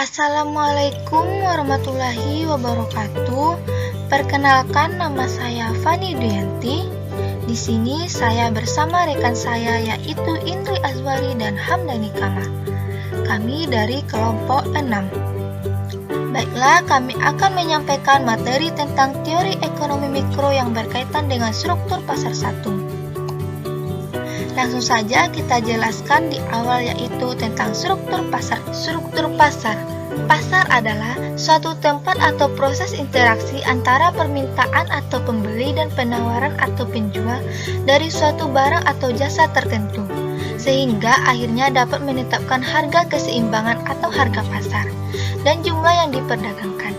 Assalamualaikum warahmatullahi wabarakatuh. Perkenalkan, nama saya Fani Duyanti. Di sini saya bersama rekan saya yaitu Indri Azwari dan Hamdani Kama. Kami dari kelompok 6. Baiklah, kami akan menyampaikan materi tentang teori ekonomi mikro yang berkaitan dengan struktur pasar satu. Langsung saja kita jelaskan di awal yaitu tentang struktur pasar. Struktur pasar. Pasar adalah suatu tempat atau proses interaksi antara permintaan atau pembeli dan penawaran atau penjual dari suatu barang atau jasa tertentu, sehingga akhirnya dapat menetapkan harga keseimbangan atau harga pasar dan jumlah yang diperdagangkan.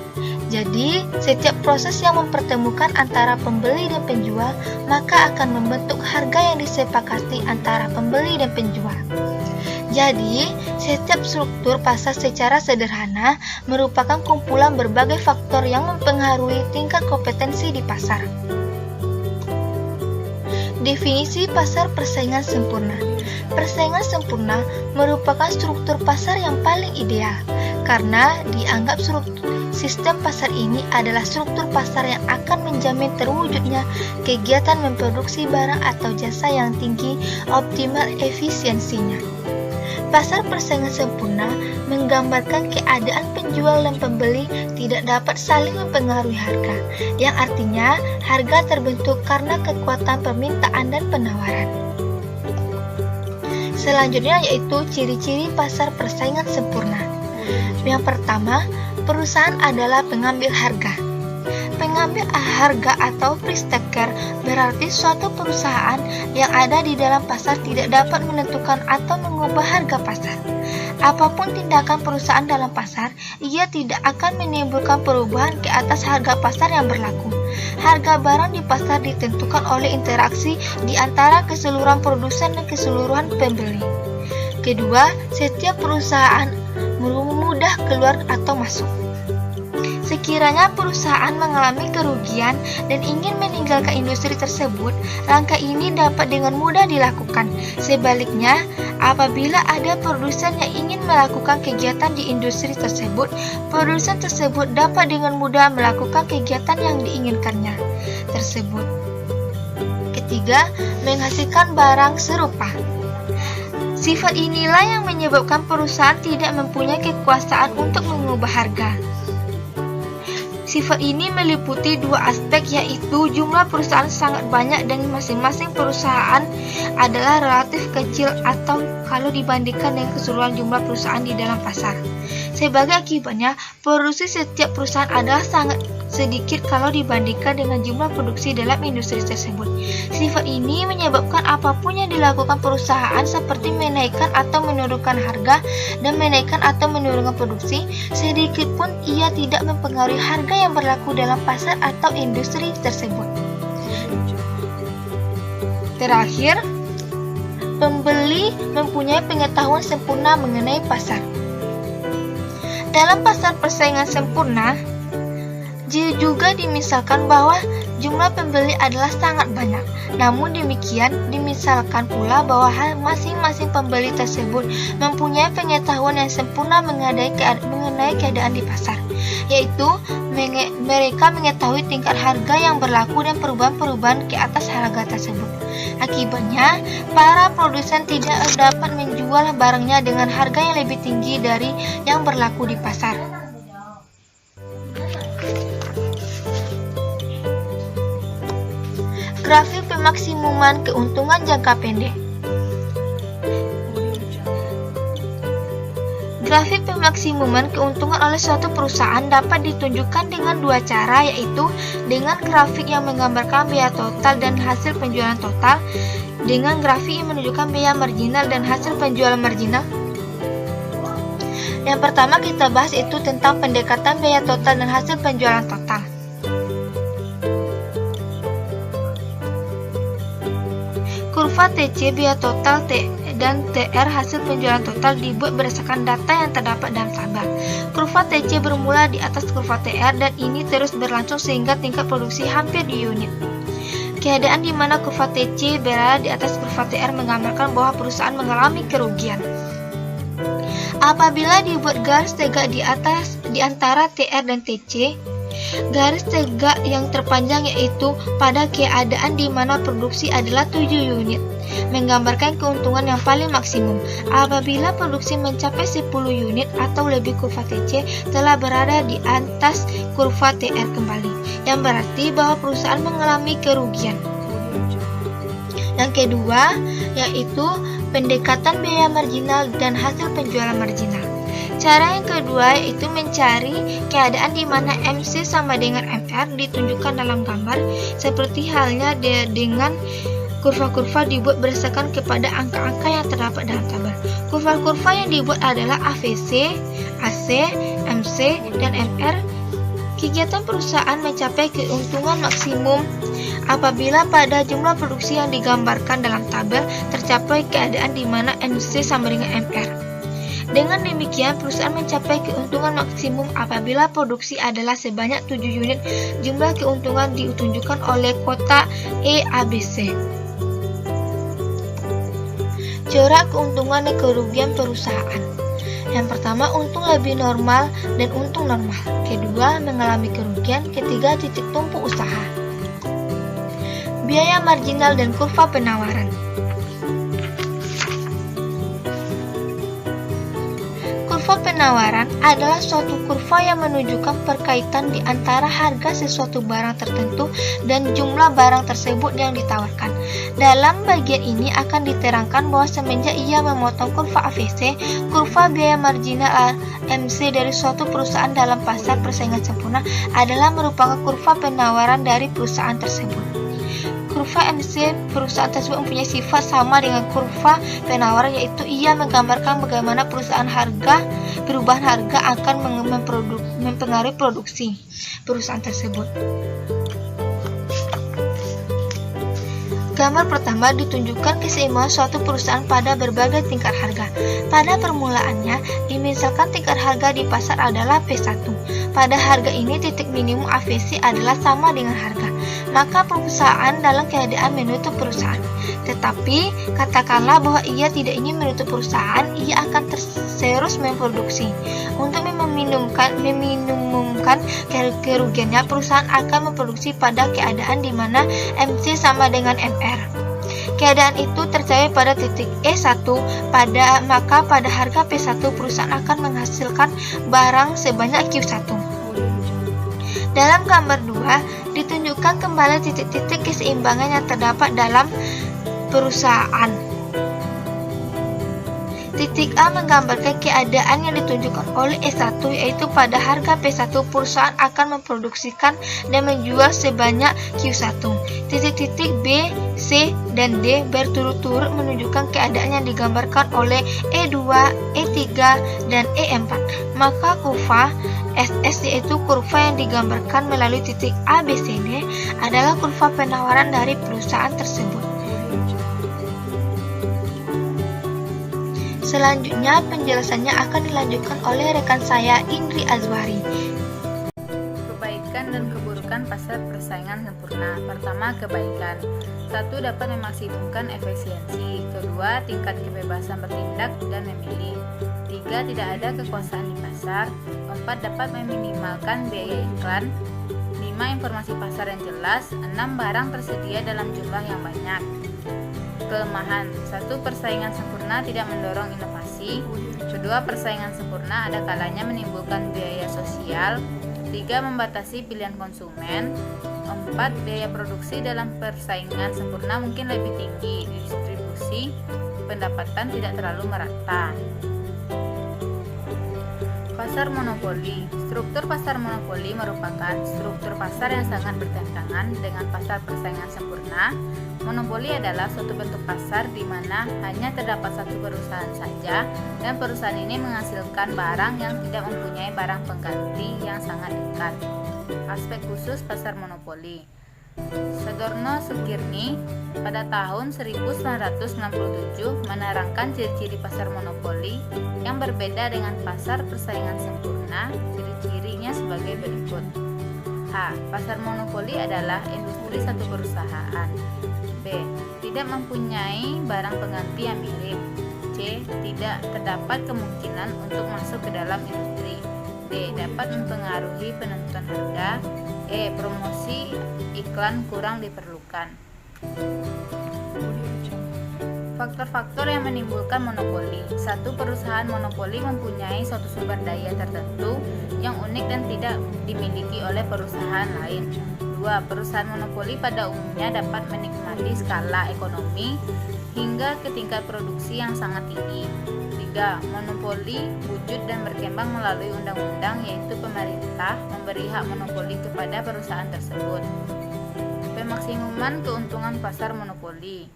Jadi, setiap proses yang mempertemukan antara pembeli dan penjual maka akan membentuk harga yang disepakati antara pembeli dan penjual. Jadi, setiap struktur pasar secara sederhana merupakan kumpulan berbagai faktor yang mempengaruhi tingkat kompetensi di pasar. Definisi pasar persaingan sempurna. Persaingan sempurna merupakan struktur pasar yang paling ideal karena dianggap sistem pasar ini adalah struktur pasar yang akan menjamin terwujudnya kegiatan memproduksi barang atau jasa yang tinggi optimal efisiensinya. Pasar persaingan sempurna menggambarkan keadaan penjual dan pembeli tidak dapat saling mempengaruhi harga, yang artinya harga terbentuk karena kekuatan permintaan dan penawaran. Selanjutnya yaitu ciri-ciri pasar persaingan sempurna. Yang pertama, perusahaan adalah pengambil harga. Pengambil harga atau price taker berarti suatu perusahaan yang ada di dalam pasar tidak dapat menentukan atau mengubah harga pasar. Apapun tindakan perusahaan dalam pasar, ia tidak akan menimbulkan perubahan ke atas harga pasar yang berlaku. Harga barang di pasar ditentukan oleh interaksi di antara keseluruhan produsen dan keseluruhan pembeli. Kedua, setiap perusahaan mudah keluar atau masuk. Sekiranya perusahaan mengalami kerugian dan ingin meninggalkan industri tersebut, langkah ini dapat dengan mudah dilakukan. Sebaliknya, apabila ada produsen yang ingin melakukan kegiatan di industri tersebut, produsen tersebut dapat dengan mudah melakukan kegiatan yang diinginkannya tersebut. Ketiga, menghasilkan barang serupa. Sifat inilah yang menyebabkan perusahaan tidak mempunyai kekuasaan untuk mengubah harga. Sifat ini meliputi dua aspek, yaitu jumlah perusahaan sangat banyak dan masing-masing perusahaan adalah relatif kecil atau kalau dibandingkan dengan keseluruhan jumlah perusahaan di dalam pasar. Sebagai akibatnya, produksi setiap perusahaan adalah sangat sedikit kalau dibandingkan dengan jumlah produksi dalam industri tersebut. Sifat ini menyebabkan apapun yang dilakukan perusahaan seperti menaikkan atau menurunkan harga dan menaikkan atau menurunkan produksi, sedikit pun ia tidak mempengaruhi harga yang berlaku dalam pasar atau industri tersebut. Terakhir, pembeli mempunyai pengetahuan sempurna mengenai pasar. Dalam pasar persaingan sempurna, juga dimisalkan bahwa jumlah pembeli adalah sangat banyak. Namun demikian, dimisalkan pula bahwa masing-masing pembeli tersebut mempunyai pengetahuan yang sempurna mengenai keadaan di pasar, yaitu mereka mengetahui tingkat harga yang berlaku dan perubahan-perubahan ke atas harga tersebut. Akibatnya, para produsen tidak dapat menjual barangnya dengan harga yang lebih tinggi dari yang berlaku di pasar. Grafik pemaksimuman keuntungan jangka pendek. Grafik pemaksimuman keuntungan oleh suatu perusahaan dapat ditunjukkan dengan dua cara, yaitu dengan grafik yang menggambarkan biaya total dan hasil penjualan total, dengan grafik yang menunjukkan biaya marginal dan hasil penjualan marginal. Yang pertama kita bahas itu tentang pendekatan biaya total dan hasil penjualan total. Kurva TC biaya total dan TR hasil penjualan total dibuat berdasarkan data yang terdapat dalam tabel. Kurva TC bermula di atas kurva TR dan ini terus berlangsung sehingga tingkat produksi hampir di unit. Keadaan di mana kurva TC berada di atas kurva TR menggambarkan bahwa perusahaan mengalami kerugian. Apabila dibuat garis tegak di antara TR dan TC, garis tegak yang terpanjang yaitu pada keadaan di mana produksi adalah 7 unit, menggambarkan keuntungan yang paling maksimum. Apabila produksi mencapai 10 unit atau lebih, kurva TC telah berada di atas kurva TR kembali, yang berarti bahwa perusahaan mengalami kerugian. Yang kedua, yaitu pendekatan biaya marginal dan hasil penjualan marginal. Cara yang kedua yaitu mencari keadaan di mana MC sama dengan MR ditunjukkan dalam gambar, seperti halnya dengan kurva-kurva dibuat berdasarkan kepada angka-angka yang terdapat dalam tabel. Kurva-kurva yang dibuat adalah AVC, AC, MC, dan MR. Kegiatan perusahaan mencapai keuntungan maksimum apabila pada jumlah produksi yang digambarkan dalam tabel tercapai keadaan di mana MC sama dengan MR. Dengan demikian, perusahaan mencapai keuntungan maksimum apabila produksi adalah sebanyak 7 unit. Jumlah keuntungan ditunjukkan oleh kotak EABC. Corak keuntungan dan kerugian perusahaan. Yang pertama, untung lebih normal dan untung normal. Kedua, mengalami kerugian. Ketiga, titik tumpu usaha. Biaya marginal dan kurva penawaran. Kurva penawaran adalah suatu kurva yang menunjukkan perkaitan di antara harga sesuatu barang tertentu dan jumlah barang tersebut yang ditawarkan. Dalam bagian ini akan diterangkan bahwa semenjak ia memotong kurva AVC, kurva biaya marginal MC dari suatu perusahaan dalam pasar persaingan sempurna adalah merupakan kurva penawaran dari perusahaan tersebut. Kurva MC perusahaan tersebut mempunyai sifat sama dengan kurva penawaran, yaitu ia menggambarkan bagaimana perubahan harga akan mempengaruhi produksi perusahaan tersebut. Gambar pertama ditunjukkan keseimbangan suatu perusahaan pada berbagai tingkat harga. Pada permulaannya, dimisalkan tingkat harga di pasar adalah P1. Pada harga ini titik minimum AVC adalah sama dengan harga. Maka perusahaan dalam keadaan menutup perusahaan. Tetapi, katakanlah bahwa ia tidak ingin menutup perusahaan, ia akan terus memproduksi. Untuk meminimumkan kerugiannya, perusahaan akan memproduksi pada keadaan di mana MC sama dengan MR. Keadaan itu tercapai pada titik E1, maka pada harga P1 perusahaan akan menghasilkan barang sebanyak Q1. Dalam gambar 2, ditunjukkan kembali titik-titik keseimbangan yang terdapat dalam perusahaan. Titik A menggambarkan keadaan yang ditunjukkan oleh E1, yaitu pada harga P1 perusahaan akan memproduksikan dan menjual sebanyak Q1. Titik-titik B, C, dan D berturut-turut menunjukkan keadaan yang digambarkan oleh E2, E3, dan E4. Maka kurva SS, yaitu kurva yang digambarkan melalui titik A, B, C, D, adalah kurva penawaran dari perusahaan tersebut. Selanjutnya, penjelasannya akan dilanjutkan oleh rekan saya, Indri Azwari. Kebaikan dan keburukan pasar persaingan sempurna. Pertama, kebaikan. 1. Dapat memaksimumkan efisiensi. Kedua, tingkat kebebasan bertindak dan memilih. 3. Tidak ada kekuasaan di pasar. 4. Dapat meminimalkan biaya iklan. 5. Informasi pasar yang jelas. 6. Barang tersedia dalam jumlah yang banyak. Kelemahan. 1. Persaingan sempurna tidak mendorong inovasi. 2. Persaingan sempurna ada kalanya menimbulkan biaya sosial. 3. Membatasi pilihan konsumen. 4. Biaya produksi dalam persaingan sempurna mungkin lebih tinggi. Distribusi pendapatan tidak terlalu merata. Pasar monopoli. Struktur pasar monopoli merupakan struktur pasar yang sangat bertentangan dengan pasar persaingan sempurna. Monopoli adalah suatu bentuk pasar di mana hanya terdapat satu perusahaan saja, dan perusahaan ini menghasilkan barang yang tidak mempunyai barang pengganti yang sangat dekat. Aspek khusus pasar monopoli. Sadorno Sukirni pada tahun 1967 menerangkan ciri-ciri pasar monopoli yang berbeda dengan pasar persaingan sempurna. Ciri-cirinya sebagai berikut. H. Pasar monopoli adalah industri satu perusahaan. B. Tidak mempunyai barang pengganti yang mirip. C. Tidak terdapat kemungkinan untuk masuk ke dalam industri. D. Dapat mempengaruhi penentuan harga. E. Promosi iklan kurang diperlukan. Faktor-faktor yang menimbulkan monopoli. 1. Perusahaan monopoli mempunyai suatu sumber daya tertentu yang unik dan tidak dimiliki oleh perusahaan lain. 2. Perusahaan monopoli pada umumnya dapat menikmati skala ekonomi hingga ke tingkat produksi yang sangat tinggi. 3. Monopoli wujud dan berkembang melalui undang-undang, yaitu pemerintah memberi hak monopoli kepada perusahaan tersebut. Pemaksimuman keuntungan pasar monopoli.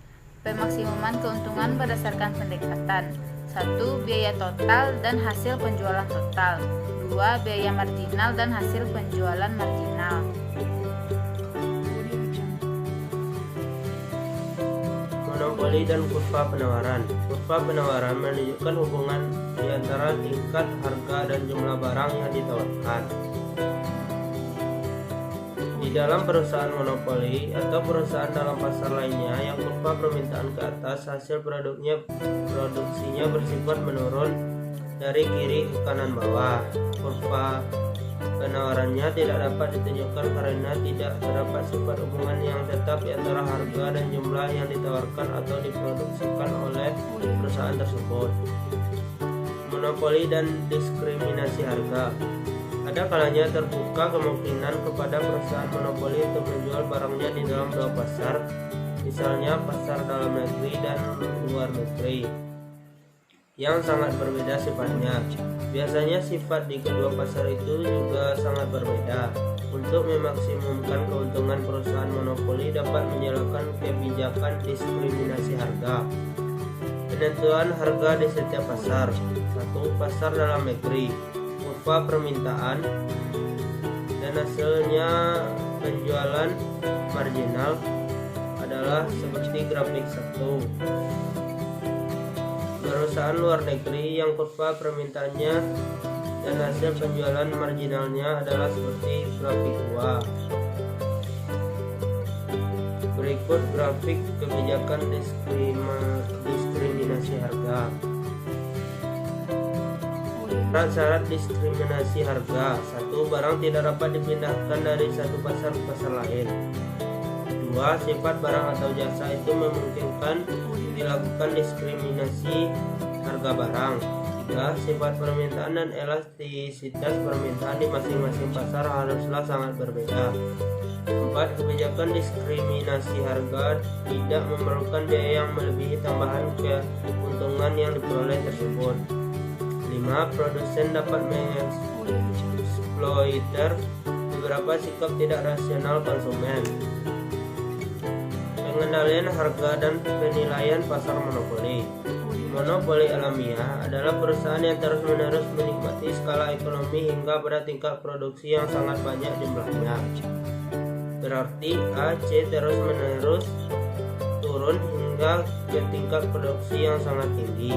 Pemaksimuman keuntungan berdasarkan pendekatan. 1. Biaya total dan hasil penjualan total. 2. Biaya marginal dan hasil penjualan marginal. Monopoli dan kurva penawaran. Kurva penawaran menunjukkan hubungan di antara tingkat harga dan jumlah barang yang ditawarkan. Di dalam perusahaan monopoli atau perusahaan dalam pasar lainnya yang kurva permintaan ke atas, hasil produksinya bersifat menurun dari kiri ke kanan bawah. Kurva penawarannya tidak dapat ditunjukkan karena tidak terdapat sifat hubungan yang tetap di antara harga dan jumlah yang ditawarkan atau diproduksikan oleh perusahaan tersebut. Monopoli dan diskriminasi harga. Ada kalanya terbuka kemungkinan kepada perusahaan monopoli untuk menjual barangnya di dalam dua pasar, misalnya pasar dalam negeri dan luar negeri, yang sangat berbeda sifatnya. Biasanya sifat di kedua pasar itu juga sangat berbeda. Untuk memaksimumkan keuntungan, perusahaan monopoli dapat menjalankan kebijakan diskriminasi harga. Penentuan harga di setiap pasar. 1. Pasar dalam negeri. Kurva permintaan dan hasilnya penjualan marginal adalah seperti grafik 1. Perusahaan luar negeri yang kurva permintaannya dan hasil penjualan marginalnya adalah seperti grafik 2. Berikut grafik kebijakan diskriminasi harga. Syarat diskriminasi harga. 1. Barang tidak dapat dipindahkan dari satu pasar ke pasar lain. 2. Sifat barang atau jasa itu memungkinkan dilakukan diskriminasi harga barang. 3. Sifat permintaan dan elastisitas permintaan di masing-masing pasar haruslah sangat berbeda. 4. Kebijakan diskriminasi harga tidak memerlukan biaya yang melebihi tambahan keuntungan yang diperoleh tersebut. 5. Produsen dapat mengeksploiter beberapa sikap tidak rasional konsumen. Pengendalian harga dan penilaian pasar monopoli. Monopoli alamiah adalah perusahaan yang terus-menerus menikmati skala ekonomi hingga pada tingkat produksi yang sangat banyak jumlahnya. Berarti A, C terus-menerus turun hingga ke tingkat produksi yang sangat tinggi.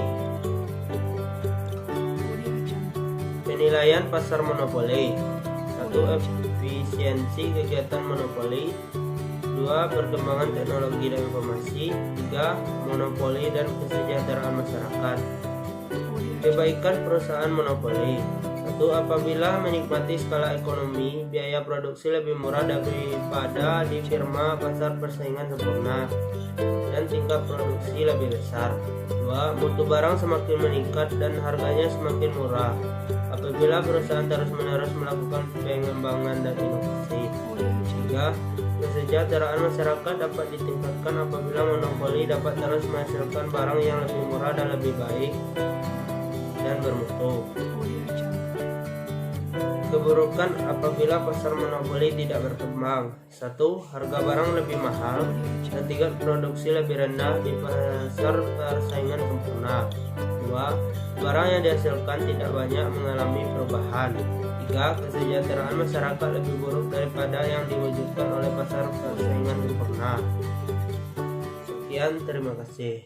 Penilaian pasar monopoli. 1. Efisiensi kegiatan monopoli. 2. Perkembangan teknologi dan informasi. 3. Monopoli dan kesejahteraan masyarakat. Kebaikan perusahaan monopoli. 1. Apabila menikmati skala ekonomi, biaya produksi lebih murah daripada di firma pasar persaingan sempurna dan tingkat produksi lebih besar. 2. Mutu barang semakin meningkat dan harganya semakin murah apabila perusahaan terus-menerus melakukan pengembangan dan inovasi. 3. Kesejahteraan masyarakat dapat ditingkatkan apabila monopoli dapat terus menghasilkan barang yang lebih murah dan lebih baik dan bermutu. Keburukan apabila pasar monopoli tidak berkembang. 1. Harga barang lebih mahal dan tingkat produksi lebih rendah di pasar persaingan sempurna. 2. Barang yang dihasilkan tidak banyak mengalami perubahan. 3. Kesejahteraan masyarakat lebih buruk daripada yang diwujudkan oleh pasar persaingan sempurna. Sekian, terima kasih.